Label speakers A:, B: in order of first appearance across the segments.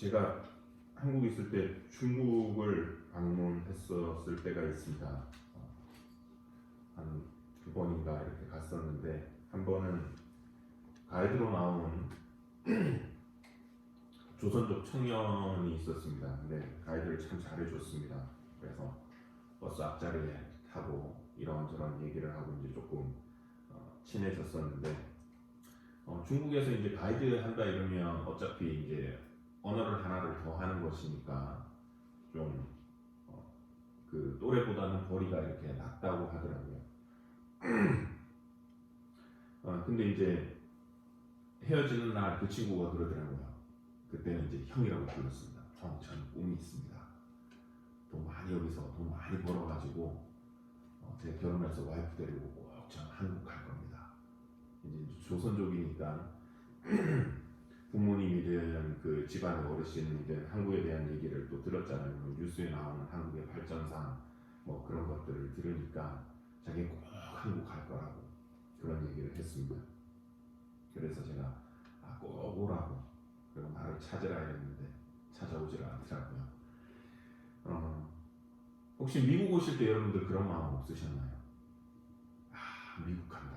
A: 제가 한국에 있을 때 중국을 방문했었을 때가 있습니다. 한 두 번인가 이렇게 갔었는데, 한 번은 가이드로 나온 조선족 청년이 있었습니다. 근데 가이드를 참 잘해줬습니다. 그래서 버스 앞자리에 타고 이런저런 얘기를 하고 이제 조금 친해졌었는데, 중국에서 이제 가이드 한다 이러면 어차피 이제 언어를 하나를 더 하는 것이니까 좀 그 또래보다는 거리가 이렇게 낮다고 하더라고요. 근데 이제 헤어지는 날 그 친구가 그러더라고요. 그때는 이제 형이라고 불렀습니다. 형, 저는 꿈이 있습니다. 돈 많이 여기서 돈 많이 벌어가지고 제가 결혼해서 와이프 데리고 꼭 저는 한국 갈 겁니다. 이제 조선족이니까 부모님이든 그 집안의 어르신이든 한국에 대한 얘기를 또 들었잖아요. 뉴스에 나오는 한국의 발전상 뭐 그런 것들을 들으니까 자기 꼭 한국 갈 거라고 그런 얘기를 했습니다. 그래서 제가 꼭 오라고 그리고 나를 찾으라 했는데 찾아오질 않더라고요. 혹시 미국 오실 때 여러분들 그런 마음 없으셨나요? 미국 간다.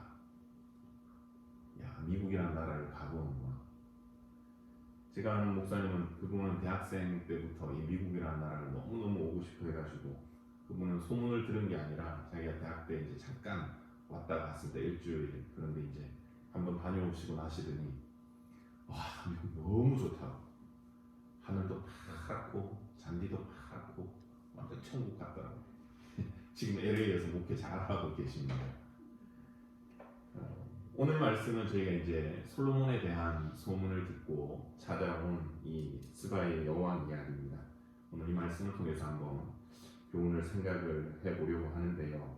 A: 야, 미국이란 나라를 가보는구나. 제가 아는 목사님은 그분은 대학생 때부터 이 미국이라는 나라를 너무너무 오고 싶어 해가지고, 그분은 소문을 들은 게 아니라 자기가 대학 때 이제 잠깐 왔다 갔을 때 일주일, 그런데 이제 한번 다녀오시고 나시더니 와, 미국 너무 좋다고, 하늘도 파랗고 잔디도 파랗고 완전 천국 같더라고. 지금 LA에서 목회 잘하고 계십니다. 오늘 말씀은 저희가 이제 솔로몬에 대한 소문을 듣고 찾아온 이 스바의 여왕 이야기입니다. 오늘 이 말씀을 통해서 한번 교훈을 생각을 해보려고 하는데요.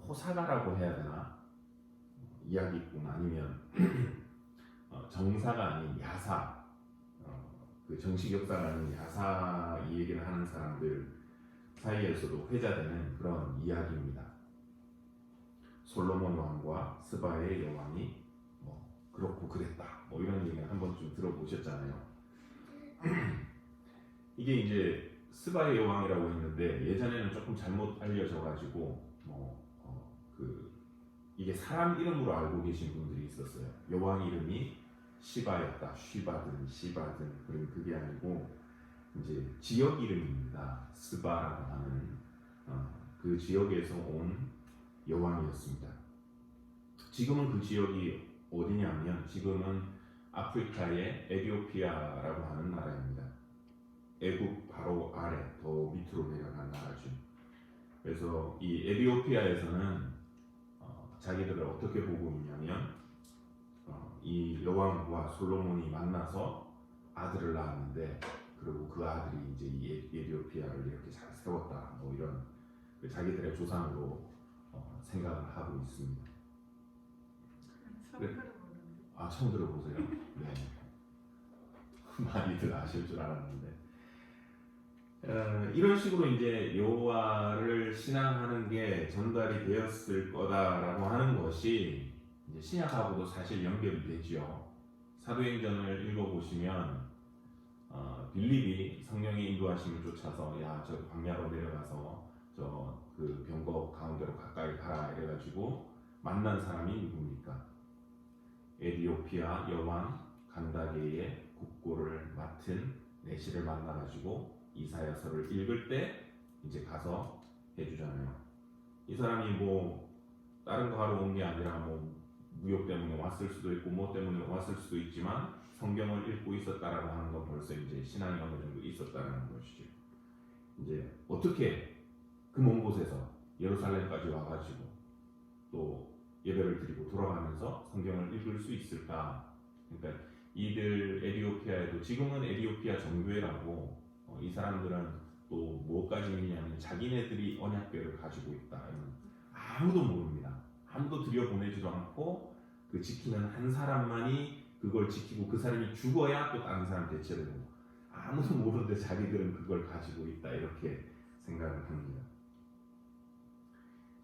A: 호사가라고 해야 되나? 이야기꾼 아니면 정사가 아닌 야사, 그 정식 역사가 아닌 야사 이 얘기를 하는 사람들 사이에서도 회자되는 그런 이야기입니다. 솔로몬 왕과 스바의 여왕이 뭐 그렇고 그랬다 뭐 이런 얘기를 한 번쯤 들어보셨잖아요. 이게 이제 스바의 여왕이라고 했는데 예전에는 조금 잘못 알려져가지고 이게 사람 이름으로 알고 계신 분들이 있었어요. 여왕 이름이 시바였다, 쉬바든 시바든, 그럼 그게 아니고 이제 지역 이름입니다. 스바라고 하는 그 지역에서 온 여왕이었습니다. 지금은 그 지역이 어디냐면 지금은 아프리카의 에티오피아라고 하는 나라입니다. 애국 바로 아래 더 밑으로 내려간 나라죠. 그래서 이 에티오피아에서는 자기들을 어떻게 보고 있냐면 이 여왕과 솔로몬이 만나서 아들을 낳았는데, 그리고 그 아들이 이제 이 에티오피아를 이렇게 잘 세웠다 뭐 이런 자기들의 조상으로 생각을 하고 있습니다. 처음 들어보세요? 네. 많이들 아실 줄 알았는데 이런 식으로 이제 여호와를 신앙하는 게 전달이 되었을 거다라고 하는 것이 이제 신약하고도 사실 연결이 되지요. 사도행전을 읽어보시면 빌립이 성령의 인도하심을 쫓아서 저 광야로 내려가서 저 그 병거 가운데로 가까이 가라 이래가지고 만난 사람이 누굽니까? 에티오피아 여왕 간다게의 국고를 맡은 내시를 만나가지고 이사야서를 읽을 때 이제 가서 해주잖아요. 이 사람이 뭐 다른 거 하러 온 게 아니라 뭐 무역 때문에 왔을 수도 있고 뭐 때문에 왔을 수도 있지만 성경을 읽고 있었다라고 하는 건 벌써 이제 신앙이 어느 정도 있었다는 것이죠. 이제 어떻게 그 먼 곳에서 예루살렘까지 와가지고 또 예배를 드리고 돌아가면서 성경을 읽을 수 있을까? 그러니까 이들 에티오피아에도 지금은 에티오피아 정교회라고 이 사람들은 또 뭐까지 믿냐면 자기네들이 언약궤를 가지고 있다. 아무도 모릅니다. 아무도 들여보내지도 않고 그 지키는 한 사람만이 그걸 지키고 그 사람이 죽어야 또 다른 사람 대체되고 아무도 모르는데 자기들은 그걸 가지고 있다 이렇게 생각을 합니다.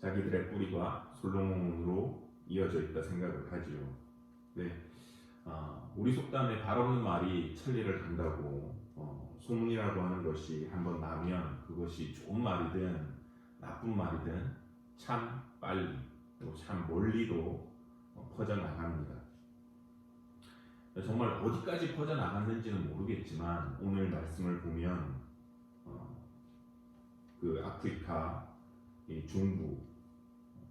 A: 자기들의 뿌리가 솔로몬으로 이어져 있다 생각을 하지요. 네. 우리 속담에 발 없는 말이 천리를 간다고 소문이라고 하는 것이 한번 나면 그것이 좋은 말이든 나쁜 말이든 참 빨리 그리고 참 멀리도 퍼져나갑니다. 정말 어디까지 퍼져나갔는지는 모르겠지만 오늘 말씀을 보면 그 아프리카 중부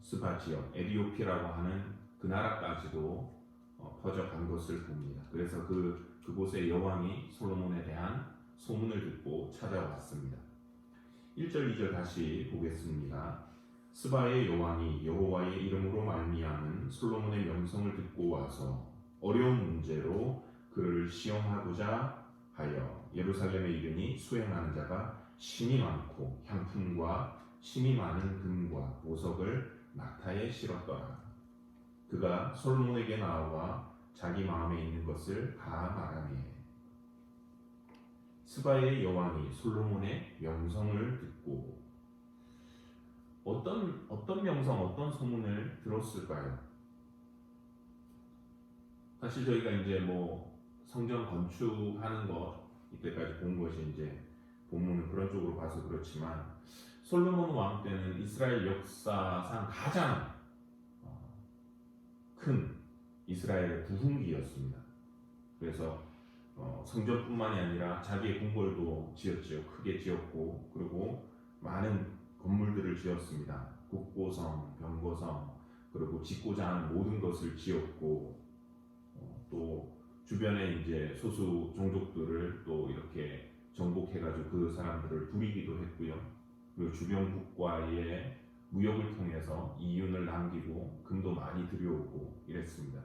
A: 스바 지역 에디오피라고 하는 그 나라까지도 퍼져간 것을 봅니다. 그래서 그곳의 여왕이 솔로몬에 대한 소문을 듣고 찾아왔습니다. 1절 2절 다시 보겠습니다. 스바의 여왕이 여호와의 이름으로 말미암은 솔로몬의 명성을 듣고 와서 어려운 문제로 그를 시험하고자 하여 예루살렘에 이르니 수행하는 자가 심이 많고 향품과 심이 많은 금과 보석을 낙타에 실었더라. 그가 솔로몬에게 나와 자기 마음에 있는 것을 다 말하며 스바의 여왕이 솔로몬의 명성을 듣고 어떤 명성, 어떤 소문을 들었을까요? 사실 저희가 이제 성전 건축하는 것 이때까지 본 것이 이제 본문은 그런 쪽으로 봐서 그렇지만 솔로몬 왕 때는 이스라엘 역사상 가장 큰 이스라엘의 부흥기였습니다. 그래서 성전뿐만이 아니라 자기의 궁궐도 지었지요. 크게 지었고 그리고 많은 건물들을 지었습니다. 국보성, 병거성 그리고 짓고자 하는 모든 것을 지었고 또 주변에 이제 소수 종족들을 또 이렇게 정복해가지고 그 사람들을 부리기도 했고요. 그리고 주변 국과의 무역을 통해서 이윤을 남기고 금도 많이 들여오고 이랬습니다.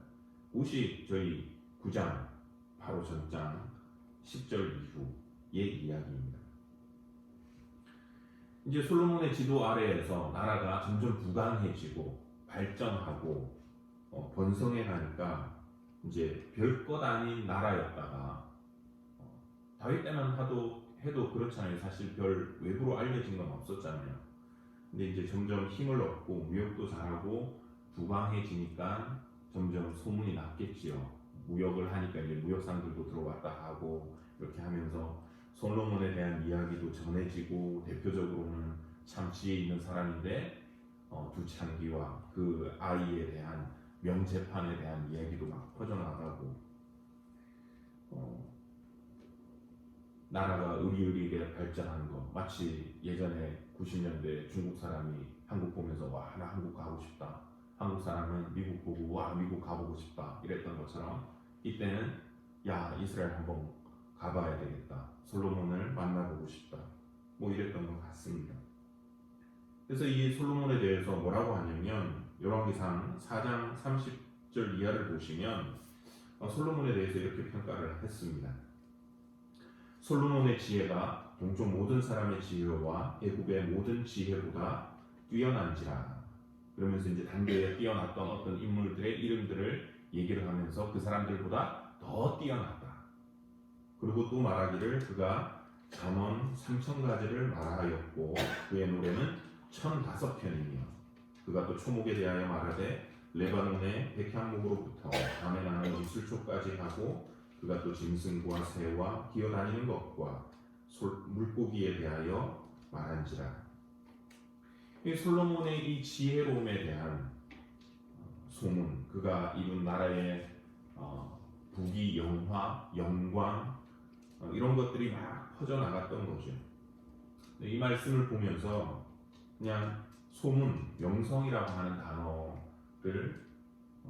A: 그것이 저희 9장 바로 전장 10절 이후의 이야기입니다. 이제 솔로몬의 지도 아래에서 나라가 점점 부강해지고 발전하고 번성해 가니까 이제 별것 아닌 나라였다가 다윗 때만 해도 그렇잖아요. 사실 별 외부로 알려진 건 없었잖아요. 근데 이제 점점 힘을 얻고 무역도 잘하고 부강해지니까 점점 소문이 났겠지요. 무역을 하니까 이제 무역상들도 들어왔다 하고 이렇게 하면서 솔로몬에 대한 이야기도 전해지고 대표적으로는 참 지혜 있는 사람인데 두창기와 그 아이에 대한 명재판에 대한 이야기도 막 퍼져나가고 나라가 의리의리하게 발전하는 거 마치 예전에 90년대 중국 사람이 한국 보면서 와 나 한국 가고 싶다 한국 사람은 미국 보고 와 미국 가보고 싶다 이랬던 것처럼 이때는 야 이스라엘 한번 가봐야 되겠다 솔로몬을 만나보고 싶다 이랬던 것 같습니다. 그래서 이 솔로몬에 대해서 뭐라고 하냐면 열왕기상 4장 30절 이하를 보시면 솔로몬에 대해서 이렇게 평가를 했습니다. 솔로몬의 지혜가 동쪽 모든 사람의 지혜와 애굽의 모든 지혜보다 뛰어난지라. 그러면서 이제 단계에 뛰어났던 어떤 인물들의 이름들을 얘기를 하면서 그 사람들보다 더 뛰어났다. 그리고 또 말하기를 그가 잠언 3,000가지를 말하였고 그의 노래는 1,005편이며 그가 또 초목에 대하여 말하되 레바논의 백향목으로부터 밤에 나는 이슬초까지 하고 그가 또 짐승과 새와 기어다니는 것과 물고기에 대하여 말한지라. 이 솔로몬의 이 지혜로움에 대한 소문, 그가 이룬 나라의 부귀, 영화, 영광 이런 것들이 막 퍼져나갔던 거죠. 이 말씀을 보면서 그냥 소문, 명성이라고 하는 단어를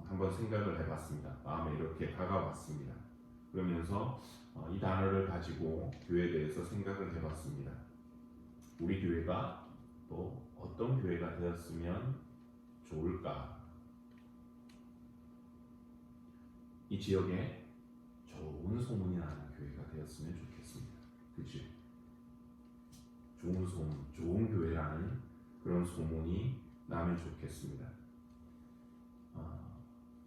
A: 한번 생각을 해봤습니다. 마음에 이렇게 다가왔습니다. 그러면서 이 단어를 가지고 교회에 대해서 생각을 해봤습니다. 우리 교회가 또 어떤 교회가 되었으면 좋을까? 이 지역에 좋은 소문이 나는 교회가 되었으면 좋겠습니다. 그치? 좋은 소문, 좋은 교회라는 그런 소문이 나면 좋겠습니다.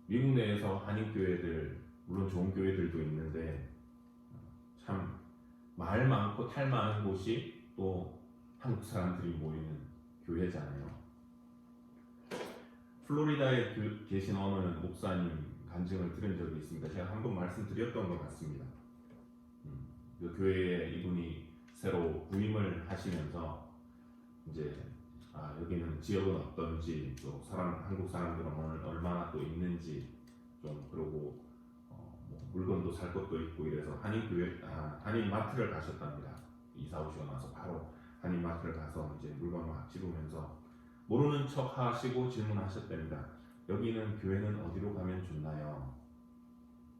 A: 미국 내에서 한인교회들 물론 좋은 교회들도 있는데 참 말 많고 탈 많은 곳이 또 한국 사람들이 모이는 교회잖아요. 플로리다에 계신 어느 목사님 간증을 들은 적이 있습니다. 제가 한번 말씀드렸던 것 같습니다. 그 교회에 이분이 새로 부임을 하시면서 이제 여기는 지역은 어떤지, 또 한국 사람들은 얼마나 또 있는지 좀, 그러고 뭐 물건도 살 것도 있고 이래서 한인 마트를 가셨답니다. 이사 오시고 나서 바로 한인 마트를 가서 이제 물건 막 집으면서 모르는 척 하시고 질문하셨답니다. 여기는 교회는 어디로 가면 좋나요?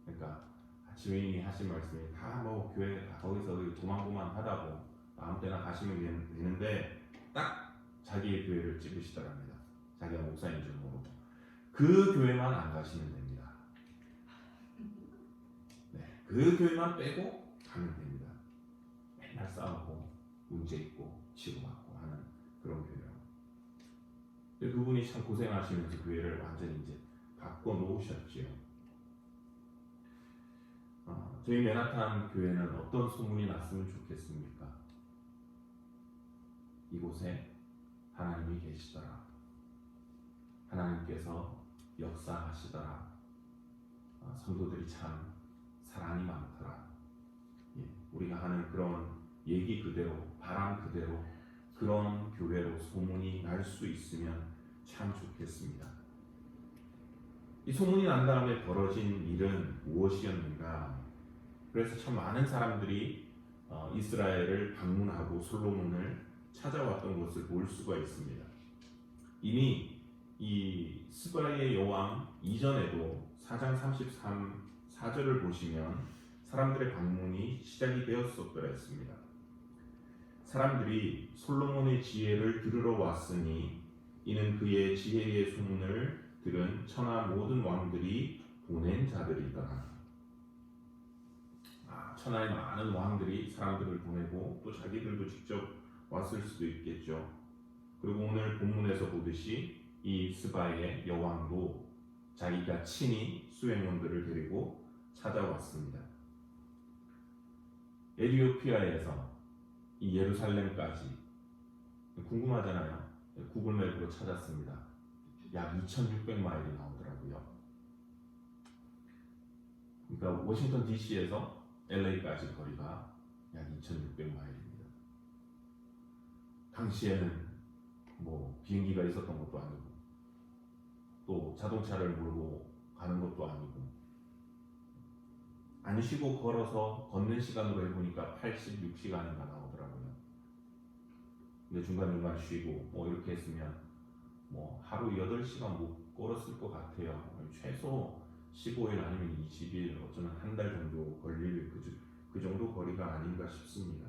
A: 그러니까 지회인이 하신 말씀이 다 뭐 교회 거기서 도망고만하다고 아무 때나 가시면 되는데, 딱 자기의 교회를 찍으시더랍니다. 자기가 목사인 줄 모르고 그 교회만 안 가시면 됩니다. 네, 그 교회만 빼고 가면 됩니다. 맨날 싸우고 문제 있고 치고받고 하는 그런 교회요. 그분이 참 고생하시면서 교회를 완전히 이제 바꿔 놓으셨지요. 저희 맨하탄 교회는 어떤 소문이 났으면 좋겠습니까? 이곳에 하나님이 계시더라. 하나님께서 역사하시더라. 성도들이 참 사랑이 많더라. 우리가 하는 그런 얘기 그대로, 바람 그대로 그런 교회로 소문이 날 수 있으면 참 좋겠습니다. 이 소문이 난 다음에 벌어진 일은 무엇이었는가? 그래서 참 많은 사람들이 이스라엘을 방문하고 솔로몬을 찾아왔던 것을 볼 수가 있습니다. 이미 이 스바의 여왕 이전에도 4장 33, 4절을 보시면 사람들의 방문이 시작이 되었었더라 했습니다. 사람들이 솔로몬의 지혜를 들으러 왔으니 이는 그의 지혜의 소문을 들은 천하 모든 왕들이 보낸 자들이더라. 천하의 많은 왕들이 사람들을 보내고 또 자기들도 직접 왔을 수도 있겠죠. 그리고 오늘 본문에서 보듯이 이 스바의 여왕도 자기가 친히 수행원들을 데리고 찾아왔습니다. 에티오피아에서 이 예루살렘까지 궁금하잖아요. 구글맵으로 찾았습니다. 약 2,600마일이 나오더라고요. 그러니까 워싱턴 DC에서 LA까지 거리가 약 2,600마일입니다. 당시에는 뭐 비행기가 있었던 것도 아니고 또 자동차를 몰고 가는 것도 아니고 안 쉬고 걸어서 걷는 시간으로 해보니까 86시간인가 나오더라고요. 근데 중간중간 쉬고 뭐 이렇게 했으면 뭐 하루 8시간 못 걸었을 것 같아요. 최소 15일 아니면 20일, 어쩌면 한 달 정도 걸릴 그 정도 거리가 아닌가 싶습니다.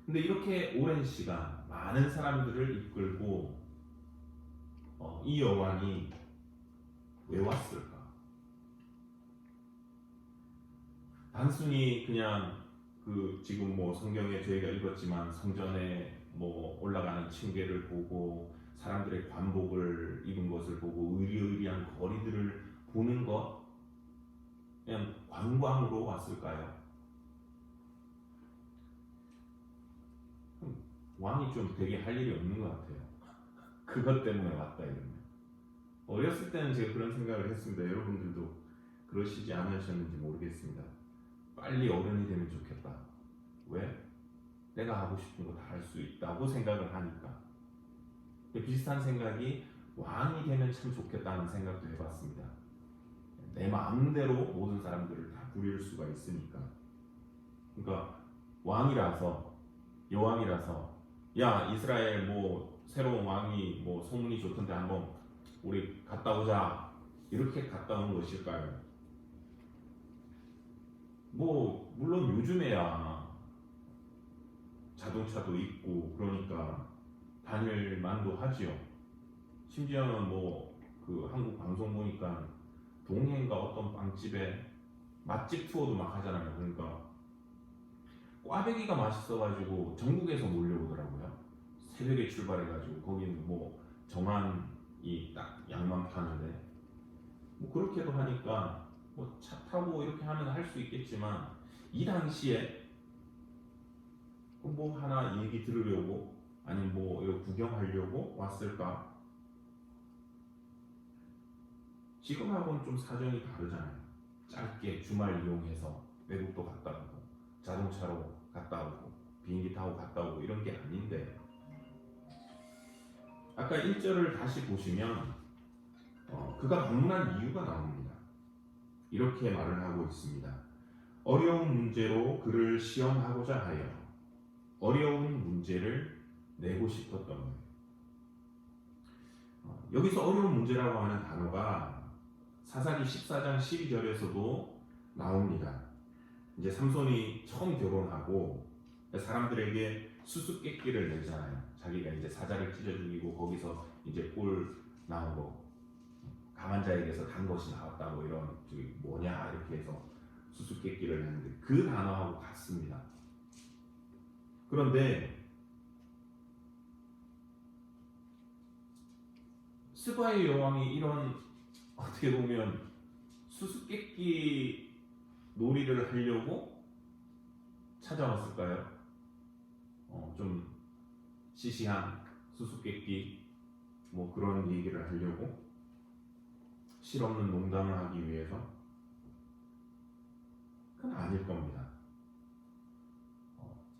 A: 근데 이렇게 오랜 시간 많은 사람들을 이끌고 이 여왕이 왜 왔을까? 단순히 그냥 지금 뭐 성경에 저희가 읽었지만 성전에 뭐 올라가는 층계를 보고 사람들의 관복을 입은 것을 보고 의리의리한 거리들을 보는 것, 그냥 관광으로 왔을까요? 왕이 좀 되게 할 일이 없는 것 같아요. 그것 때문에 왔다 이러면. 어렸을 때는 제가 그런 생각을 했습니다. 여러분들도 그러시지 않으셨는지 모르겠습니다. 빨리 어른이 되면 좋겠다. 왜? 내가 하고 싶은 거 다 할 수 있다고 생각을 하니까. 비슷한 생각이 왕이 되면 참 좋겠다는 생각도 해봤습니다. 내 마음대로 모든 사람들을 다 부릴 수가 있으니까. 그러니까 왕이라서, 여왕이라서, 야 이스라엘 뭐 새로운 왕이 뭐 소문이 좋던데 한번 우리 갔다 오자, 이렇게 갔다 온 것일까요? 뭐 물론 요즘에야 자동차도 있고 그러니까 다닐 만도 하지요. 심지어는 뭐 한국 방송 보니까 동해인가 어떤 빵집에 맛집 투어도 막 하잖아요. 그러니까 꽈배기가 맛있어가지고 전국에서 몰려오더라고요. 새벽에 출발해가지고 거기는 뭐 정한 이 딱 양만 파는데 뭐 그렇게도 하니까 뭐 차 타고 이렇게 하면 할 수 있겠지만 이 당시에 뭐 하나 얘기 들으려고 아니면 뭐 이거 구경하려고 왔을까 지금하고는 좀 사정이 다르잖아요. 짧게 주말 이용해서 외국도 갔다 오고 자동차로 갔다 오고 비행기 타고 갔다 오고 이런 게 아닌데, 아까 1절을 다시 보시면 그가 방문한 이유가 나옵니다. 이렇게 말을 하고 있습니다. 어려운 문제로 그를 시험하고자 하여 어려운 문제를 내고 싶었던 거예요. 여기서 어려운 문제라고 하는 단어가 사사기 14장 12절에서도 나옵니다. 이제 삼손이 처음 결혼하고 사람들에게 수수께끼를 내잖아요. 자기가 이제 사자를 찢어 죽이고 거기서 이제 꿀 나온 거, 강한 자에게서 단 것이 나왔다 뭐 이런, 저기 뭐냐 이렇게 해서 수수께끼를 했는데 그 단어하고 같습니다. 그런데 스바의 여왕이 이런, 어떻게 보면 수수께끼 놀이를 하려고 찾아왔을까요? 좀 시시한 수수께끼 뭐 그런 얘기를 하려고, 실없는 농담을 하기 위해서? 그건 아닐 겁니다.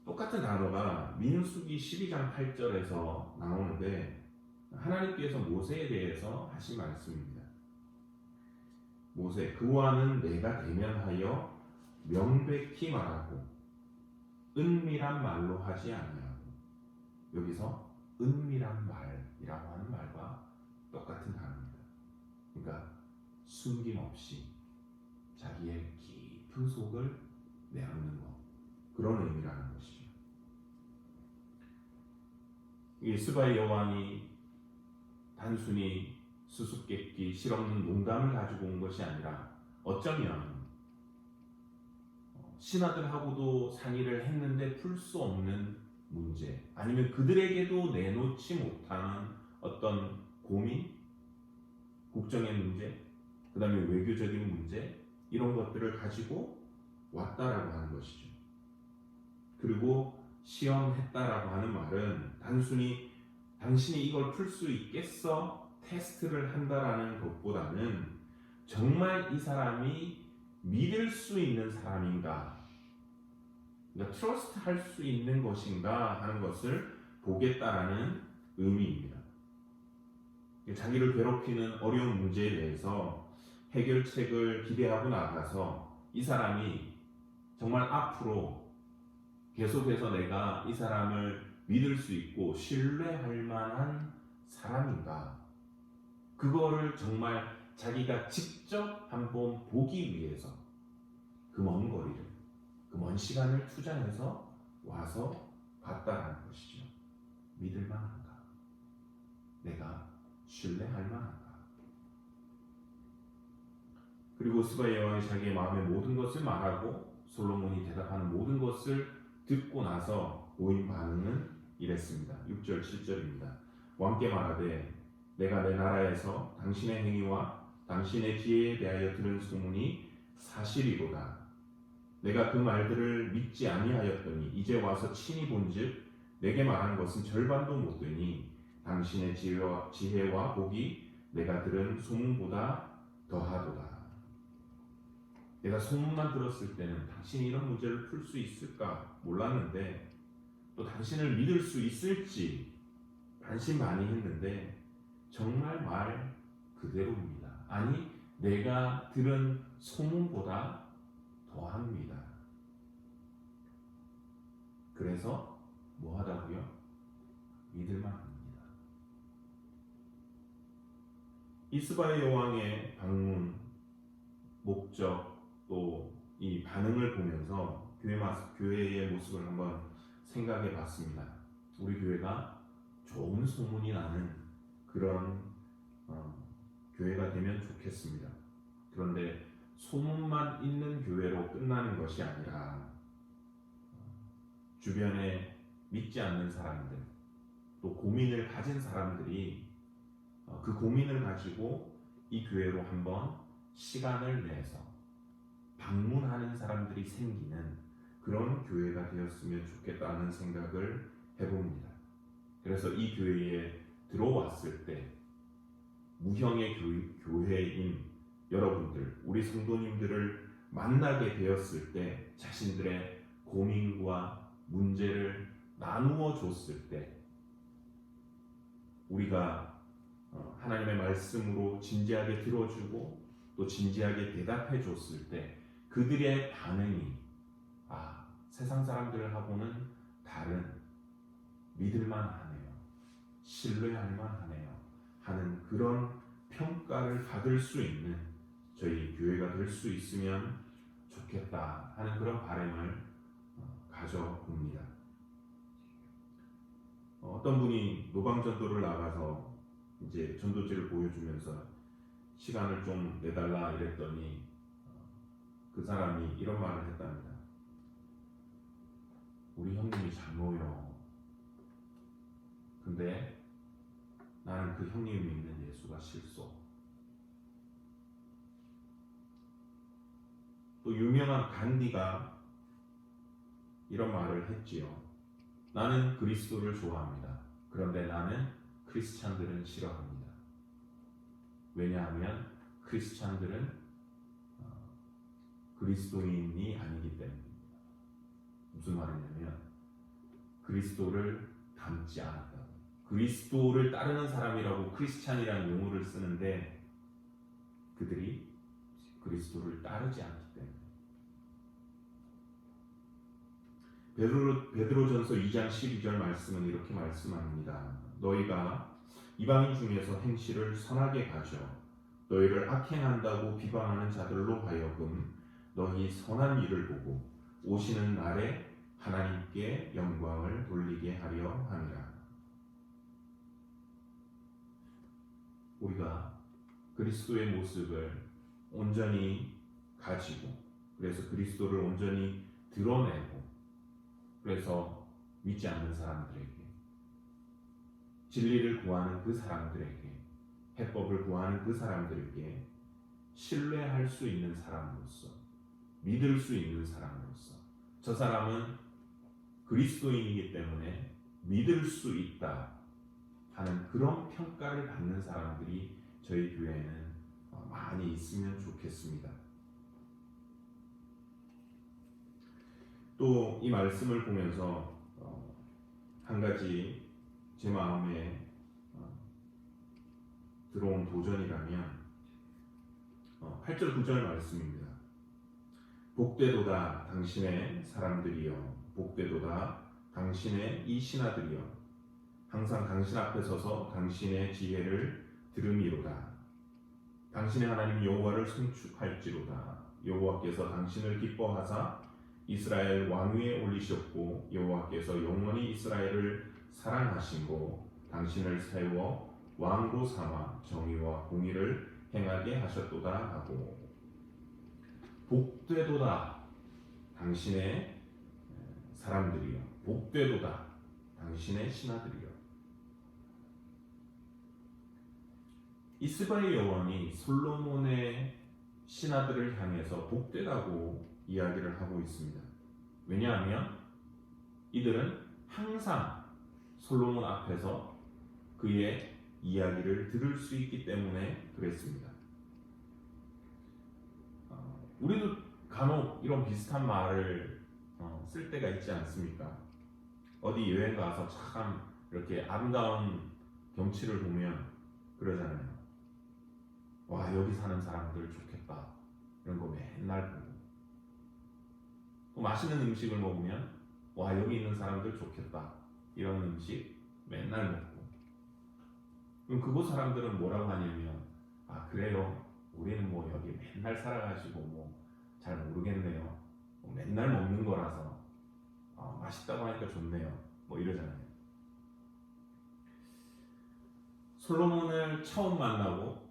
A: 똑같은 단어가 민수기 12장 8절에서 나오는데 하나님께서 모세에 대해서 하신 말씀입니다. 모세, 그와는 내가 대면하여 명백히 말하고 은밀한 말로 하지 아니하고, 여기서 은밀한 말이라고 하는 말과 똑같은 단어입니다. 그러니까 숨김없이 자기의 깊은 속을 내놓는 것, 그런 의미라는 것이죠. 이 스바의 여왕이 단순히 수수께끼, 실없는 농담을 가지고 온 것이 아니라 어쩌면 신하들하고도 상의를 했는데 풀 수 없는 문제, 아니면 그들에게도 내놓지 못하는 어떤 고민, 국정의 문제, 그 다음에 외교적인 문제, 이런 것들을 가지고 왔다라고 하는 것이죠. 그리고 시험했다라고 하는 말은 단순히 당신이 이걸 풀 수 있겠어? 테스트를 한다라는 것보다는 정말 이 사람이 믿을 수 있는 사람인가, 그러니까 트러스트 할 수 있는 것인가 하는 것을 보겠다라는 의미입니다. 자기를 괴롭히는 어려운 문제에 대해서 해결책을 기대하고 나가서 이 사람이 정말 앞으로 계속해서 내가 이 사람을 믿을 수 있고 신뢰할 만한 사람인가, 그거를 정말 자기가 직접 한번 보기 위해서 그 먼 거리를, 그 먼 시간을 투자해서 와서 봤다라는 것이죠. 믿을 만한가? 내가 신뢰할 만한가? 그리고 스바의 여왕이 자기의 마음의 모든 것을 말하고 솔로몬이 대답하는 모든 것을 듣고 나서 보인 반응은 이랬습니다. 6절 7절입니다. 왕께 말하되 내가 내 나라에서 당신의 행위와 당신의 지혜에 대하여 들은 소문이 사실이로다. 내가 그 말들을 믿지 아니하였더니 이제 와서 친히 본즉 내게 말한 것은 절반도 못 되니 당신의 지혜와 복이 내가 들은 소문보다 더하도다. 내가 소문만 들었을 때는 당신이 이런 문제를 풀 수 있을까 몰랐는데, 또 당신을 믿을 수 있을지 반신반의했는데 정말 말 그대로입니다. 아니, 내가 들은 소문보다 더합니다. 그래서 뭐 하다고요? 믿을만 합니다. 이스바의 여왕의 방문, 목적, 또 이 반응을 보면서 교회의 모습을 한번 생각해 봤습니다. 우리 교회가 좋은 소문이 나는 그런 교회가 되면 좋겠습니다. 그런데 소문만 있는 교회로 끝나는 것이 아니라 주변에 믿지 않는 사람들, 또 고민을 가진 사람들이 그 고민을 가지고 이 교회로 한번 시간을 내서 방문하는 사람들이 생기는 그런 교회가 되었으면 좋겠다는 생각을 해봅니다. 그래서 이 교회에 들어왔을 때 무형의 교회인 여러분들, 우리 성도님들을 만나게 되었을 때 자신들의 고민과 문제를 나누어 줬을 때 우리가 하나님의 말씀으로 진지하게 들어주고 또 진지하게 대답해 줬을 때 그들의 반응이 세상 사람들하고는 다른 믿을만하네요, 신뢰할만하네요 하는 그런 평가를 받을 수 있는 저희 교회가 될 수 있으면 좋겠다 하는 그런 바람을 가져봅니다. 어떤 분이 노방전도를 나가서 이제 전도지를 보여주면서 시간을 좀 내달라 이랬더니 그 사람이 이런 말을 했답니다. 우리 형님이 잘 모여. 근데 나는 그 형님이 믿는 예수가 싫소. 또 유명한 간디가 이런 말을 했지요. 나는 그리스도를 좋아합니다. 그런데 나는 크리스찬들은 싫어합니다. 왜냐하면 크리스찬들은 그리스도인이 아니기 때문입니다. 무슨 말이냐면 그리스도를 닮지 않았다. 그리스도를 따르는 사람이라고 크리스찬이라는 용어를 쓰는데 그들이 그리스도를 따르지 않기 때문에. 베드로전서 2장 12절 말씀은 이렇게 말씀합니다. 너희가 이방인 중에서 행실을 선하게 가져 너희를 악행한다고 비방하는 자들로 하여금 너희 선한 일을 보고 오시는 날에 하나님께 영광을 돌리게 하려 함이라. 우리가 그리스도의 모습을 온전히 가지고 그래서 그리스도를 온전히 드러내고 그래서 믿지 않는 사람들에게 진리를 구하는 그 사람들에게 해법을 구하는 그 사람들에게 신뢰할 수 있는 사람으로서 믿을 수 있는 사람으로서 저 사람은 그리스도인이기 때문에 믿을 수 있다 하는 그런 평가를 받는 사람들이 저희 교회에는 많이 있으면 좋겠습니다. 또 이 말씀을 보면서 한 가지 제 마음에 들어온 도전이라면 8절 9절 말씀입니다. 복되도다 당신의 사람들이여, 복되도다 당신의 이 신하들이여, 항상 당신 앞에 서서 당신의 지혜를 들음이로다. 당신의 하나님 여호와를 송축할지로다. 여호와께서 당신을 기뻐하사 이스라엘 왕위에 올리셨고 여호와께서 영원히 이스라엘을 사랑하시고 당신을 세워 왕으로 삼아 정의와 공의를 행하게 하셨도다 하고, 복되도다 당신의 사람들이여, 복되도다 당신의 신하들이여. 이스바의 여왕이 솔로몬의 신하들을 향해서 복되다고 이야기를 하고 있습니다. 왜냐하면 이들은 항상 솔로몬 앞에서 그의 이야기를 들을 수 있기 때문에 그랬습니다. 우리도 간혹 이런 비슷한 말을 쓸 때가 있지 않습니까? 어디 여행 가서 참 이렇게 아름다운 경치를 보면 그러잖아요. 와, 여기 사는 사람들 좋겠다 이런 거 맨날 보고, 또 맛있는 음식을 먹으면 와, 여기 있는 사람들 좋겠다 이런 음식 맨날 먹고, 그럼 그곳 사람들은 뭐라고 하냐면 그래요, 우리는 뭐 여기 맨날 살아가지고 뭐 잘 모르겠네요, 뭐 맨날 먹는 거라서 맛있다고 하니까 좋네요 뭐 이러잖아요. 솔로몬을 처음 만나고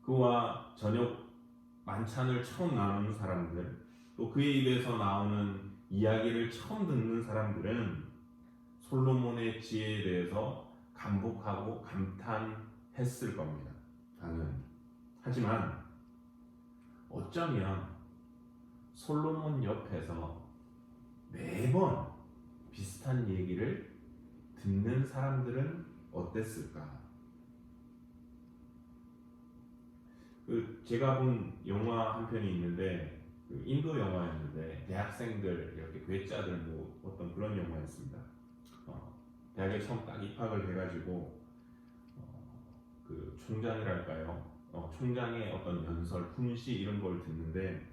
A: 그와 저녁 만찬을 처음 나누는 사람들, 또 그의 입에서 나오는 이야기를 처음 듣는 사람들은 솔로몬의 지혜에 대해서 감복하고 감탄했을 겁니다. 하지만 어쩌면 솔로몬 옆에서 매번 비슷한 얘기를 듣는 사람들은 어땠을까? 제가 본 영화 한 편이 있는데 인도 영화였는데 대학생들 이렇게 괴짜들 뭐 어떤 그런 영화였습니다. 대학에 처음 딱 입학을 해가지고 그 총장이랄까요? 총장의 어떤 연설, 훈시 이런 걸 듣는데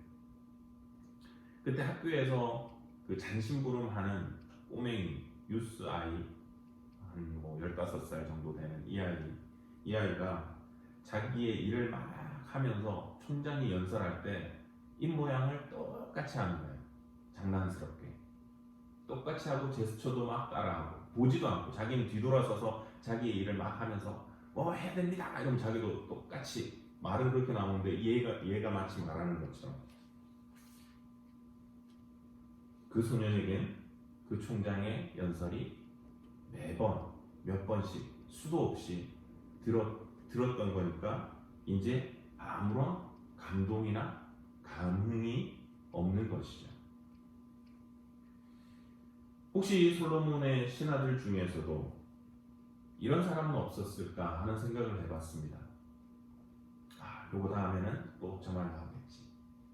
A: 그때 학교에서 그 잔심부름하는 꼬맹이 유스 아이 한 뭐 15살 정도 되는 이 아이가 자기의 일을 막 하면서 총장이 연설할 때 입 모양을 똑같이 하는 거예요. 장난스럽게 똑같이 하고 제스처도 막 따라하고 보지도 않고 자기는 뒤돌아서서 자기의 일을 막 하면서 뭐 해야 됩니다 이러면 자기도 똑같이 말은 그렇게 나오는데 얘가 마치 말하는 것처럼 그 소년에겐 그 총장의 연설이 매번 몇 번씩 수도 없이 들었던 거니까 이제 아무런 감동이나 감흥이 없는 것이죠. 혹시 솔로몬의 신하들 중에서도 이런 사람은 없었을까 하는 생각을 해봤습니다. 요거 다음에는 또 저 말 나오겠지.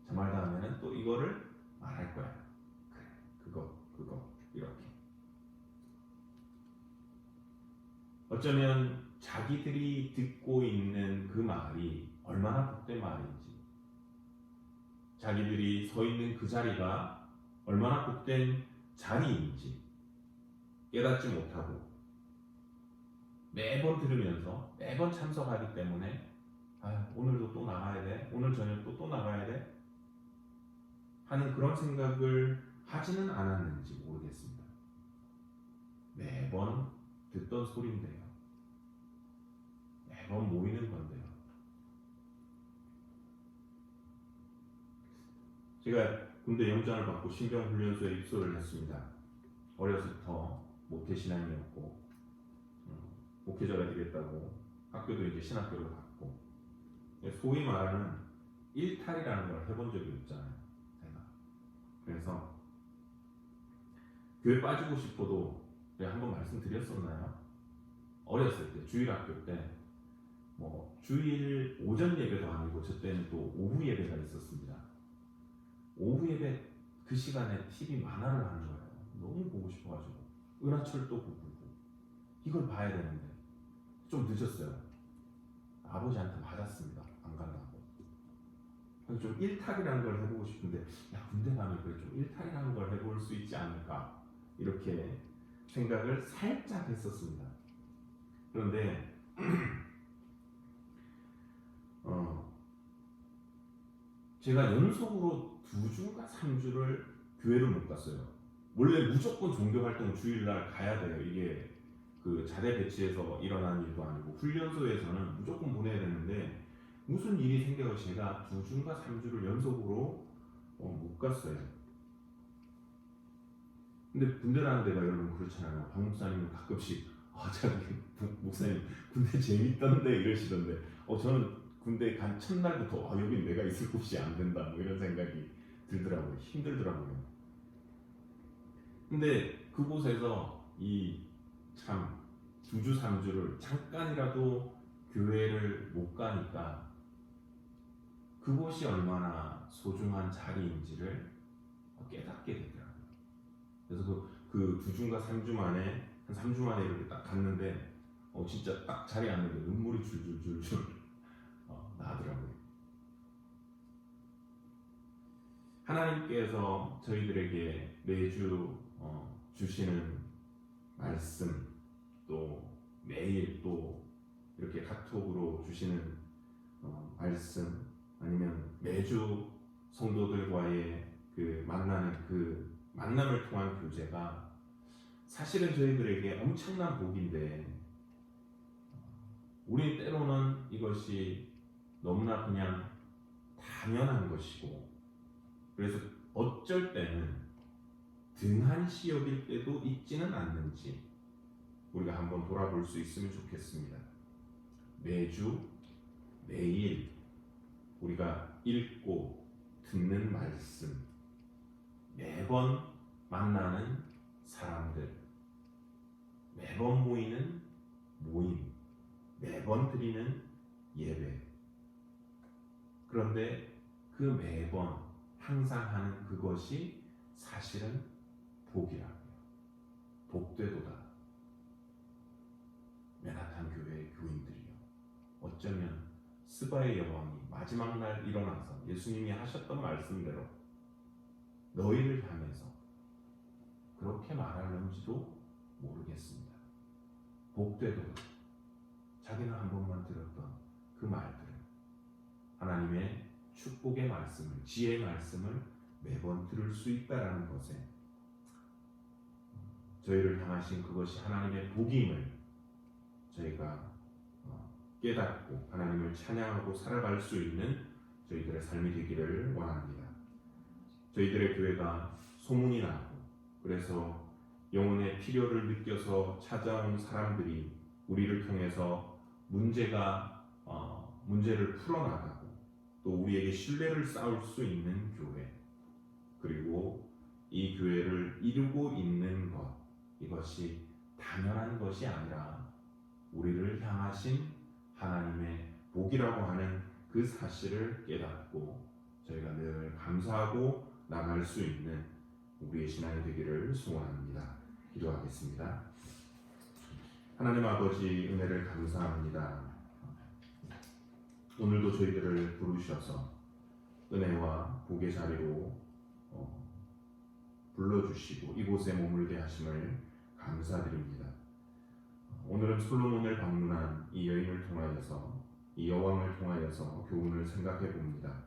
A: 저 말 다음에는 또 이거를 말할 거야. 그래, 그거 이렇게. 어쩌면 자기들이 듣고 있는 그 말이 얼마나 복된 말인지, 자기들이 서 있는 그 자리가 얼마나 복된 자리인지 깨닫지 못하고 매번 들으면서 매번 참석하기 때문에 오늘도 또 나가야 돼, 오늘 저녁도 또 나가야 돼 하는 그런 생각을 하지는 않았는지 모르겠습니다. 매번 듣던 소리인데요. 매번 모이는 건데요. 제가 군대 영장을 받고 신병훈련소에 입소를 했습니다. 어려서부터 목회신앙이었고 목회자가 되겠다고 학교도 이제 신학교를 갔고 소위 말하는 일탈이라는 걸 해본 적이 없잖아요. 제가. 그래서 교회 빠지고 싶어도 제가 한번 말씀드렸었나요? 어렸을 때 주일학교 때 뭐 주일 오전 예배도 아니고 저 때는 또 오후 예배가 있었습니다. 오후 예배 그 시간에 TV 만화를 하는 거예요. 너무 보고 싶어가지고 은하철도 보고 이걸 봐야 되는데 좀 늦었어요. 아버지한테 맞았습니다. 안 간다고. 좀 일탈이라는 걸 해보고 싶은데 군대 가면 그래 좀 일탈이라는 걸 해볼 수 있지 않을까 이렇게 생각을 살짝 했었습니다. 그런데 제가 연속으로 2주인가 3주를 교회를 못 갔어요. 원래 무조건 종교활동 주일날 가야 돼요. 이게 그 자대 배치에서 일어난 일도 아니고 훈련소에서는 무조건 보내야 되는데 무슨 일이 생겨서 제가 2주인가 3주를 연속으로 못 갔어요. 근데 군대라는 데가 여러분 그렇잖아요. 박 목사님은 가끔씩 목사님 군대 재밌던데 이러시던데 저는 군대 간 첫날부터 여기 내가 있을 곳이 안 된다 뭐 이런 생각이 들더라고요. 힘들더라고요. 근데 그곳에서 참 2주 3주를 잠깐이라도 교회를 못 가니까 그곳이 얼마나 소중한 자리인지를 깨닫게 되더라고요. 그래서 그 2주인가 3주 만에 한 3주 만에 이렇게 딱 갔는데 진짜 딱 자리에 앉는데 눈물이 줄줄줄줄 나더라고요. 하나님께서 저희들에게 매주 주시는 말씀 또 매일 또 이렇게 카톡으로 주시는 말씀 아니면 매주 성도들과의 그 만남을 통한 교제가 사실은 저희들에게 엄청난 복인데 우리 때로는 이것이 너무나 그냥 당연한 것이고 그래서 어쩔 때는 등한시 여길 때도 있지는 않는지 우리가 한번 돌아볼 수 있으면 좋겠습니다. 매주 매일 우리가 읽고 듣는 말씀 매번 만나는 사람들 매번 모이는 모임 매번 드리는 예배 그런데 그 매번 항상 하는 그것이 사실은 복이라고요. 복되도다. 맨하탄 교회의 교인들이요. 어쩌면 스바의 여왕이 마지막 날 일어나서 예수님이 하셨던 말씀대로 너희를 향해서 그렇게 말하는지도 모르겠습니다. 복되도다. 자기는 한 번만 들었던 그 말들을, 하나님의 축복의 말씀을, 지혜의 말씀을 매번 들을 수 있다라는 것에 저희를 향하신 그것이 하나님의 복임을 저희가 깨닫고 하나님을 찬양하고 살아갈 수 있는 저희들의 삶이 되기를 원합니다. 저희들의 교회가 소문이 나고, 그래서 영혼의 필요를 느껴서 찾아온 사람들이 우리를 통해서 문제를 풀어나가고 또 우리에게 신뢰를 쌓을 수 있는 교회, 그리고 이 교회를 이루고 있는 것, 이것이 당연한 것이 아니라 우리를 향하신 하나님의 복이라고 하는 그 사실을 깨닫고 저희가 늘 감사하고 나갈 수 있는 우리의 신앙이 되기를 소원합니다. 기도하겠습니다. 하나님 아버지, 은혜를 감사합니다. 오늘도 저희들을 부르셔서 은혜와 복의 자리로 불러주시고 이곳에 머물게 하심을 감사드립니다. 오늘은 솔로몬을 방문한 이 여인을 통하여서, 이 여왕을 통하여서 교훈을 생각해 봅니다.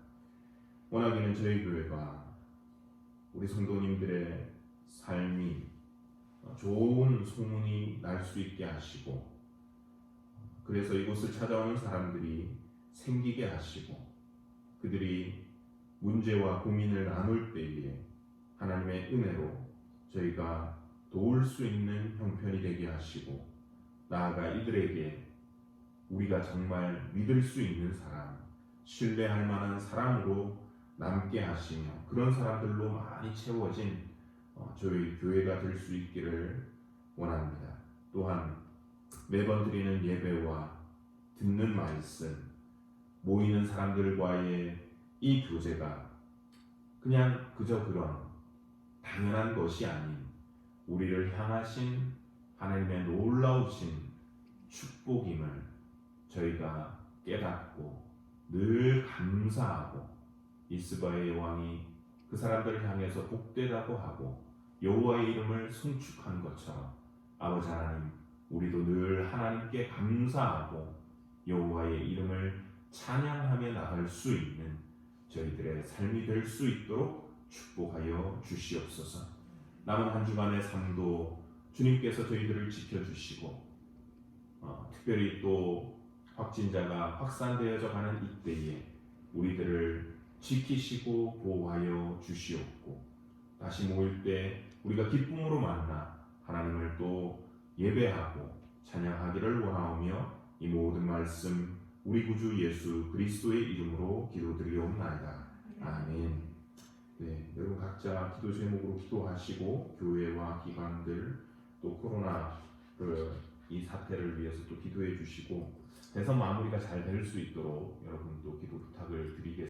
A: 원하기는 저희 교회가 우리 성도님들의 삶이 좋은 소문이 날 수 있게 하시고, 그래서 이곳을 찾아오는 사람들이 생기게 하시고, 그들이 문제와 고민을 나눌 때에 하나님의 은혜로 저희가 도울 수 있는 형편이 되게 하시고, 나아가 이들에게 우리가 정말 믿을 수 있는 사람, 신뢰할 만한 사람으로 남게 하시며 그런 사람들로 많이 채워진 저희 교회가 될 수 있기를 원합니다. 또한 매번 드리는 예배와 듣는 말씀, 모이는 사람들과의 이 교제가 그냥 그저 그런 당연한 것이 아닌 우리를 향하신 하나님의 놀라우신 축복임을 저희가 깨닫고 늘 감사하고, 이스바의 왕이 그 사람들을 향해서 복되다고 하고 여호와의 이름을 송축한 것처럼 아버지 하나님, 우리도 늘 하나님께 감사하고 여호와의 이름을 찬양하며 나갈 수 있는 저희들의 삶이 될 수 있도록 축복하여 주시옵소서. 남은 한 주간의 삶도 주님께서 저희들을 지켜주시고, 특별히 또 확진자가 확산되어져 가는 이때에 우리들을 지키시고 보호하여 주시옵고, 다시 모일 때 우리가 기쁨으로 만나 하나님을 또 예배하고 찬양하기를 원하오며, 이 모든 말씀 우리 구주 예수 그리스도의 이름으로 기도드리옵나이다. 아멘. 네, 여러분 각자 기도 제목으로 기도하시고 교회와 기관들 또 코로나 이 사태를 위해서 또 기도해 주시고, 대선 마무리가 잘 될 수 있도록 여러분 또 기도 부탁을 드리겠습니다.